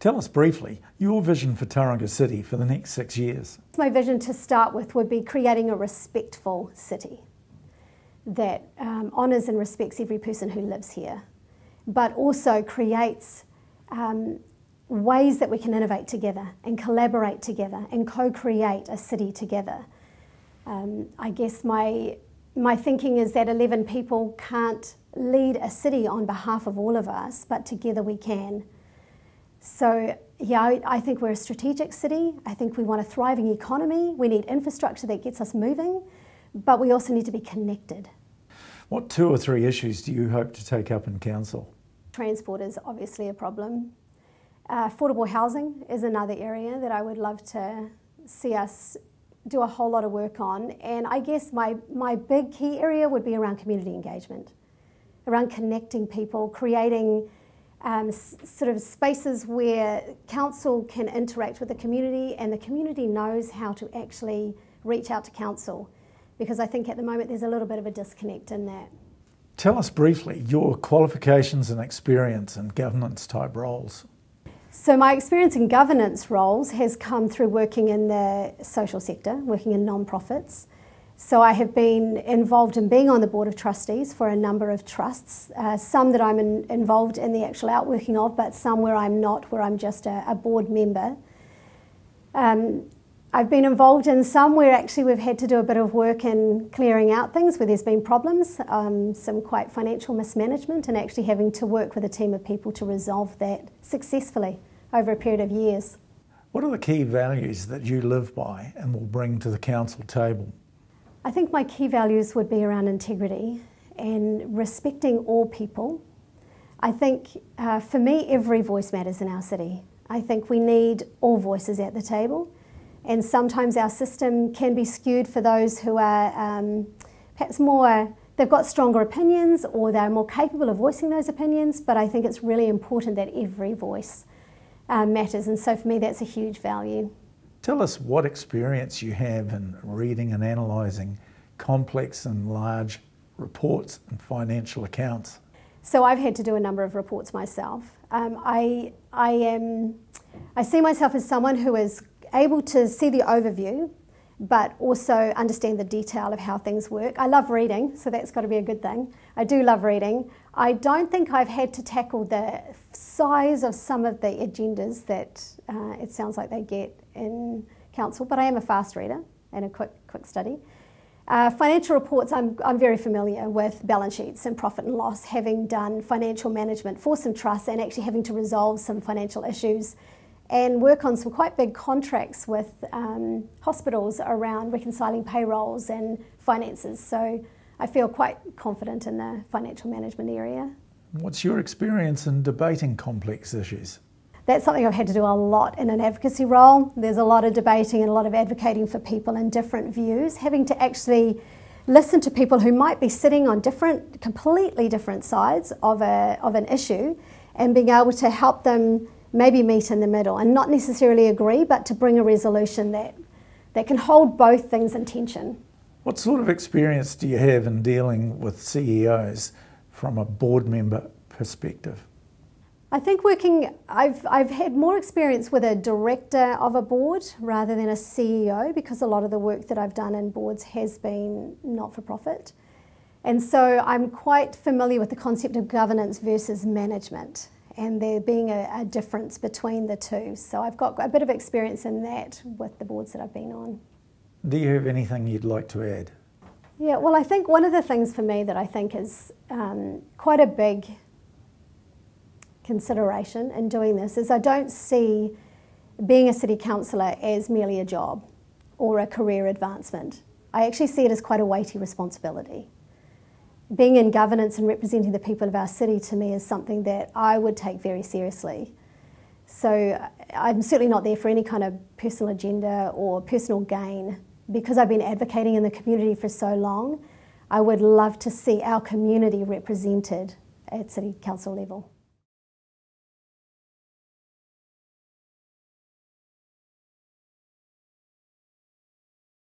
Tell us briefly your vision for Tauranga City for the next 6 years. My vision to start with would be creating a respectful city that honours and respects every person who lives here, but also creates ways that we can innovate together and collaborate together and co-create a city together. I guess my thinking is that 11 people can't lead a city on behalf of all of us, but together we can. So yeah, I think we're a strategic city. I think we want a thriving economy. We need infrastructure that gets us moving, but we also need to be connected. What 2 or 3 issues do you hope to take up in council? Transport is obviously a problem. Affordable housing is another area that I would love to see us do a whole lot of work on. And I guess my big key area would be around community engagement, around connecting people, creating sort of spaces where council can interact with the community and the community knows how to actually reach out to council, because I think at the moment there's a little bit of a disconnect in that. Tell us briefly your qualifications and experience in governance type roles. So my experience in governance roles has come through working in the social sector, working in non-profits. So I have been involved in being on the board of trustees for a number of trusts, some that I'm involved in the actual outworking of, but some where I'm not, where I'm just a board member. I've been involved in some where actually we've had to do a bit of work in clearing out things where there's been problems, some quite financial mismanagement, and actually having to work with a team of people to resolve that successfully over a period of years. What are the key values that you live by and will bring to the council table? I think my key values would be around integrity and respecting all people. I think for me, every voice matters in our city. I think we need all voices at the table, and sometimes our system can be skewed for those who are perhaps more, they've got stronger opinions or they're more capable of voicing those opinions, but I think it's really important that every voice matters, and so for me that's a huge value. Tell us what experience you have in reading and analysing complex and large reports and financial accounts. So I've had to do a number of reports myself. I see myself as someone who is able to see the overview, but also understand the detail of how things work. I love reading, so that's got to be a good thing. I do love reading. I don't think I've had to tackle the size of some of the agendas that it sounds like they get in council, but I am a fast reader and a quick study. Financial reports, I'm very familiar with balance sheets and profit and loss, having done financial management for some trusts and actually having to resolve some financial issues and work on some quite big contracts with hospitals around reconciling payrolls and finances. So I feel quite confident in the financial management area. What's your experience in debating complex issues? That's something I've had to do a lot in an advocacy role. There's a lot of debating and a lot of advocating for people in different views, having to actually listen to people who might be sitting on completely different sides of an issue, and being able to help them maybe meet in the middle and not necessarily agree, but to bring a resolution that can hold both things in tension. What sort of experience do you have in dealing with CEOs from a board member perspective? I think I've had more experience with a director of a board rather than a CEO, because a lot of the work that I've done in boards has been not-for-profit. And so I'm quite familiar with the concept of governance versus management, and there being a difference between the two. So I've got a bit of experience in that with the boards that I've been on. Do you have anything you'd like to add? Yeah, well, I think one of the things for me that I think is quite a big consideration in doing this is I don't see being a city councillor as merely a job or a career advancement. I actually see it as quite a weighty responsibility. Being in governance and representing the people of our city to me is something that I would take very seriously. So I'm certainly not there for any kind of personal agenda or personal gain. Because I've been advocating in the community for so long, I would love to see our community represented at city council level.